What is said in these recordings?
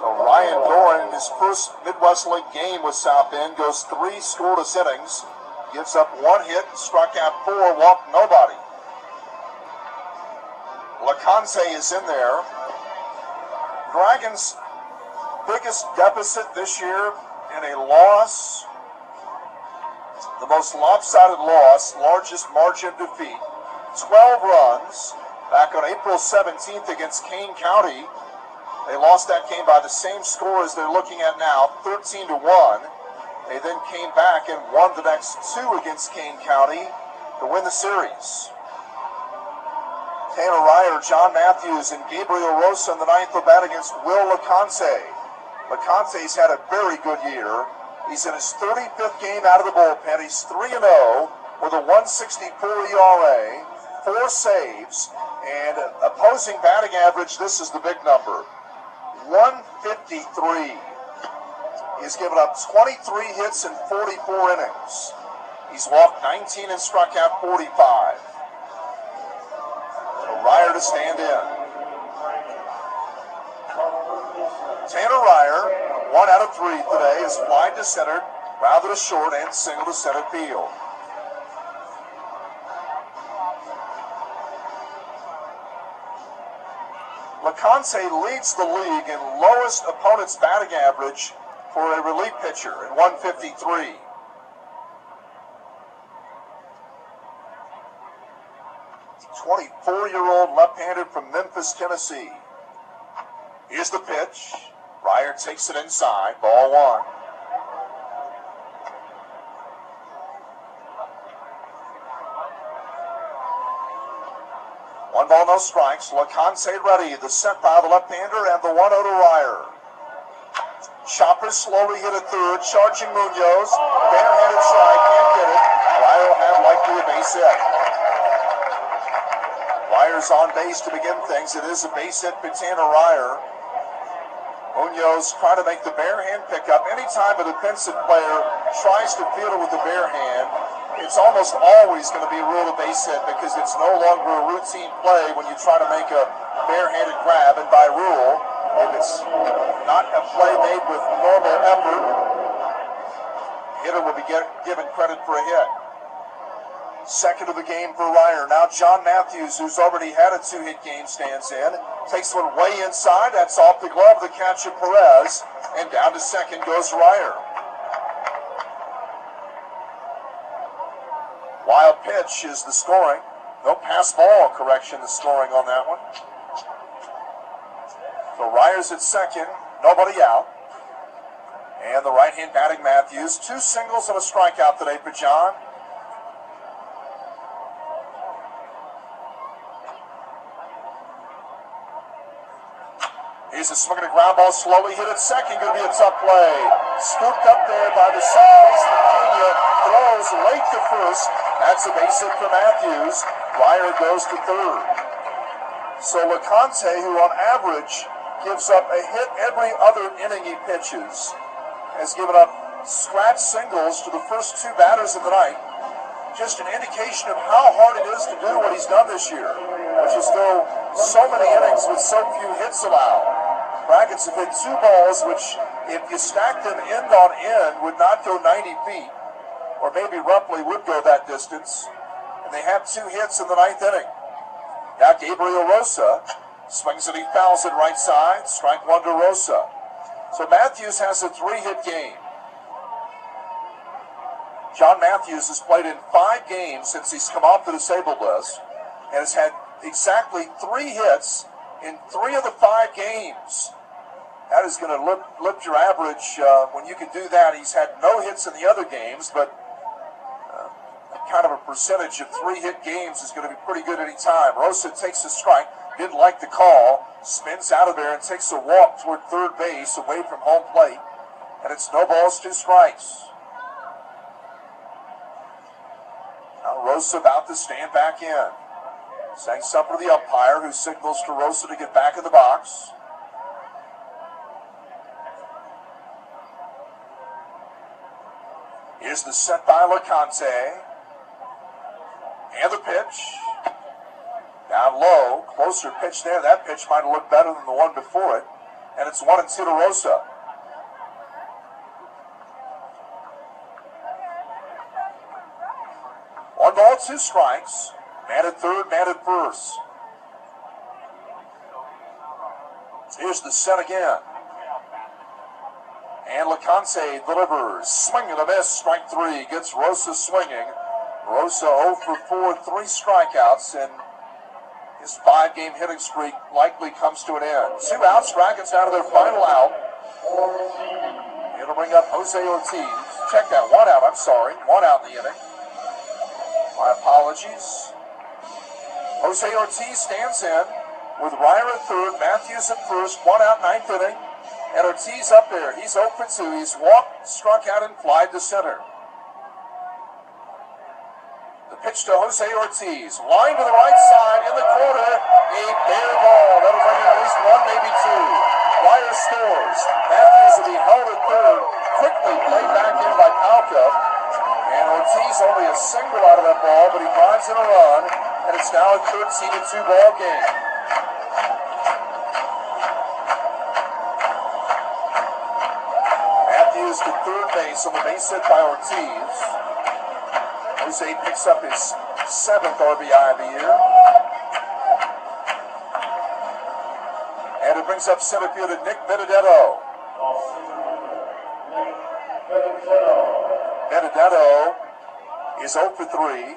So Ryan Doran in his first Midwest League game with South Bend goes 3 scoreless innings, gives up 1 hit, struck out 4, walked nobody. LeConte is in there. Dragons' biggest deficit this year in a loss, the most lopsided loss, largest margin of defeat, 12 runs back on April 17th against Kane County. They lost that game by the same score as they're looking at now, 13-1. They then came back and won the next 2 against Kane County to win the series. Tanner Ryer, John Matthews, and Gabriel Rosa in the 9th will bat against Will LeConte. LeConte's had a very good year. He's in his 35th game out of the bullpen. He's 3-0 with a 1.64 ERA, 4 saves, and opposing batting average, this is the big number, 153. He's given up 23 hits in 44 innings. He's walked 19 and struck out 45. So Ryer to stand in. Tanner Ryer, 1 out of 3 today, is wide to center, grounded to short, and single to center field. LeConte leads the league in lowest opponent's batting average for a relief pitcher at 153. The 24-year-old left-handed from Memphis, Tennessee. Here's the pitch. Ryer takes it inside. Ball 1. One ball, no strikes. LeConte ready. The set by the left-hander and the 1-0 to Ryer. Chopper slowly hit a third. Charging Munoz. Barehanded strike. Can't get it. Ryer will have likely a base hit. Ryer's on base to begin things. It is a base hit for Tanner Ryer. Munoz trying to make the bare hand pickup. Anytime a defensive player tries to field it with the bare hand, it's almost always going to be ruled a base hit because it's no longer a routine play when you try to make a bare-handed grab. And by rule, if it's not a play made with normal effort, the hitter will be given credit for a hit. Second of the game for Ryer. Now John Matthews, who's already had a 2-hit game, stands in. Takes one way inside. That's off the glove of the catcher, Perez. And down to second goes Ryer. Wild pitch is the scoring. No pass ball correction, the scoring on that one. So Ryer's at second. Nobody out. And the right-hand batting Matthews. 2 singles and a strikeout today for John. Here's a swing and a ground ball, slowly hit at second. Going to be a tough play. Scooped up there by the second baseman, Pena. Throws late to first. That's a base hit for Matthews. Ryer goes to third. So LeConte, who on average gives up a hit every other inning he pitches, has given up scratch singles to the first 2 batters of the night. Just an indication of how hard it is to do what he's done this year, which is throw so many innings with so few hits allowed. Dragons have hit 2 balls, which if you stack them end on end would not go 90 feet, or maybe roughly would go that distance. And they have 2 hits in the 9th inning. Now Gabriel Rosa swings it, he fouls it right side. Strike 1 to Rosa. So Matthews has a 3-hit game. John Matthews has played in 5 games since he's come off the disabled list and has had exactly 3 hits in 3 of the 5 games. That is going to lift your average when you can do that. He's had no hits in the other games, but kind of a percentage of 3-hit games is going to be pretty good any time. Rosa takes a strike, didn't like the call, spins out of there and takes a walk toward third base away from home plate, and it's no balls, 2 strikes. Now Rosa about to stand back in. Saying something to the umpire, who signals to Rosa to get back in the box. Here's the set by LeConte. And the pitch. Down low. Closer pitch there. That pitch might have looked better than the one before it. and it's 1-2 to Rosa. One ball, two strikes. Man at third, man at first. Here's the set again. And LeConte delivers. Swing and a miss. Strike three. Gets Rosa swinging. Rosa 0 for 4, 3 strikeouts, and his 5-game hitting streak likely comes to an end. 2 outs. Dragons out of their final out. It'll bring up Jose Ortiz. Check that. 1 out. I'm sorry. 1 out in the inning. My apologies. Jose Ortiz stands in with Ryer at third, Matthews at first, 1 out, 9th inning. And Ortiz up there. He's 0 for 2. He's walked, struck out, and flied to center. The pitch to Jose Ortiz. Line to the right side in the corner. A bare ball. That'll bring in at least 1, maybe 2. Ryer scores. Matthews will be held at third. Quickly played back in by Palka. And Ortiz only a single out of that ball, but he drives in a run. And it's now a 13-2 ball game. Matthews to third base on the base hit by Ortiz. Jose picks up his 7th RBI of the year. And it brings up center fielder Nick Benedetto. Benedetto is 0 for 3.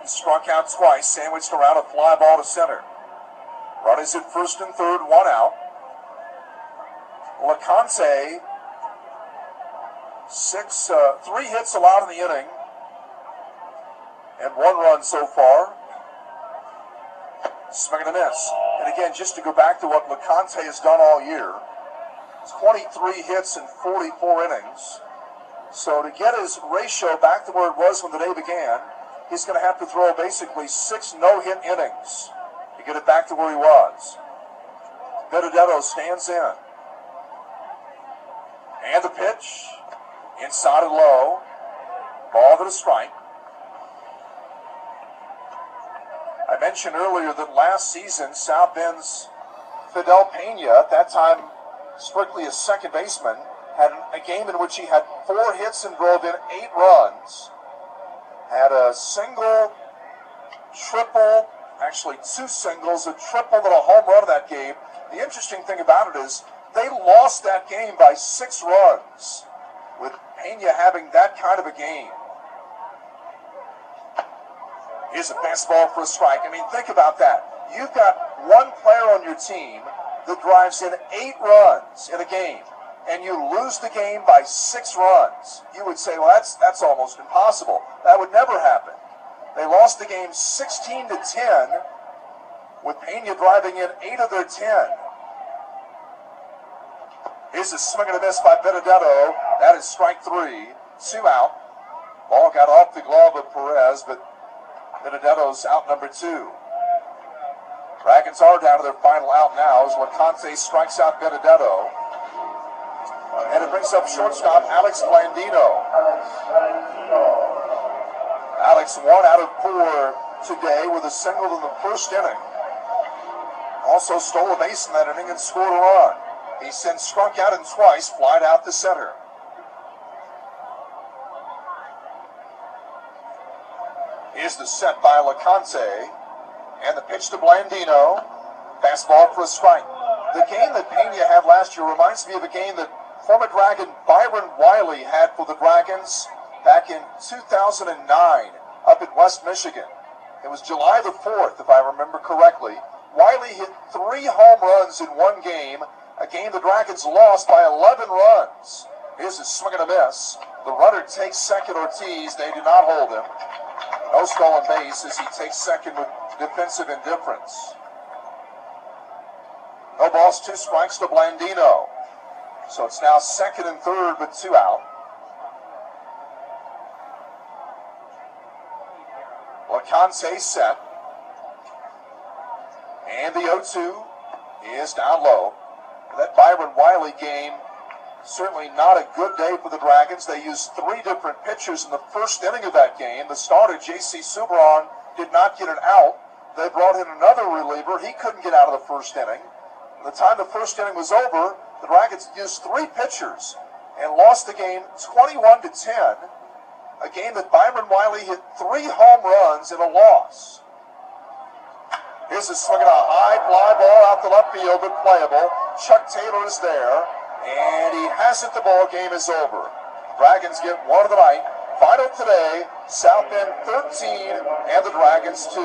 He struck out twice, sandwiched around a fly ball to center. Runners at first and third, 1 out. LeConte, 3 hits allowed in the inning, and 1 run so far. Swing and a miss. And again, just to go back to what LeConte has done all year, 23 hits in 44 innings. So to get his ratio back to where it was when the day began, he's going to have to throw basically 6 no-hit innings to get it back to where he was. Benedetto stands in. And the pitch, inside and low, ball to the strike. I mentioned earlier that last season, South Bend's Fidel Pena, at that time strictly a second baseman, had a game in which he had 4 hits and drove in 8 runs. Had a single, triple, actually 2 singles, a triple, and a home run in that game. The interesting thing about it is they lost that game by 6 runs, with Pena having that kind of a game. Here's a fastball for a strike. I mean, think about that. You've got one player on your team that drives in 8 runs in a game, and you lose the game by 6 runs. You would say, well, that's almost impossible. That would never happen. They lost the game 16-10, with Pena driving in 8 of their 10. Here's a swing and a miss by Benedetto. That is strike 3. 2 out. Ball got off the glove of Perez, but Benedetto's out number 2. Dragons are down to their final out now as LeConte strikes out Benedetto. And it brings up shortstop Alex Blandino. Alex 1 out of 4 today with a single in the first inning. Also stole a base in that inning and scored a run. He since struck out and twice, flied out to center. Here's the set by LeConte. And the pitch to Blandino. Fastball for a strike. The game that Pena had last year reminds me of a game that former Dragon Byron Wiley had for the Dragons back in 2009 up in West Michigan. It was July the 4th, if I remember correctly. Wiley hit 3 home runs in one game, a game the Dragons lost by 11 runs. Here's a swing and a miss. The runner takes second, Ortiz. They do not hold him. No stolen base as he takes second with defensive indifference. No balls, 2 strikes to Blandino. So it's now second and third with 2 out. LeConte set. And the 0-2 is down low. That Byron Wiley game, certainly not a good day for the Dragons. They used 3 different pitchers in the first inning of that game. The starter, J.C. Subron, did not get an out. They brought in another reliever. He couldn't get out of the first inning. By the time the first inning was over, the Dragons used 3 pitchers and lost the game 21-10. A game that Byron Wiley hit 3 home runs in a loss. Here's a swing at a high fly ball out the left field, but playable. Chuck Taylor is there, and he has it. The ball game is over. Dragons get one of the night. Final today, South Bend 13 and the Dragons 2.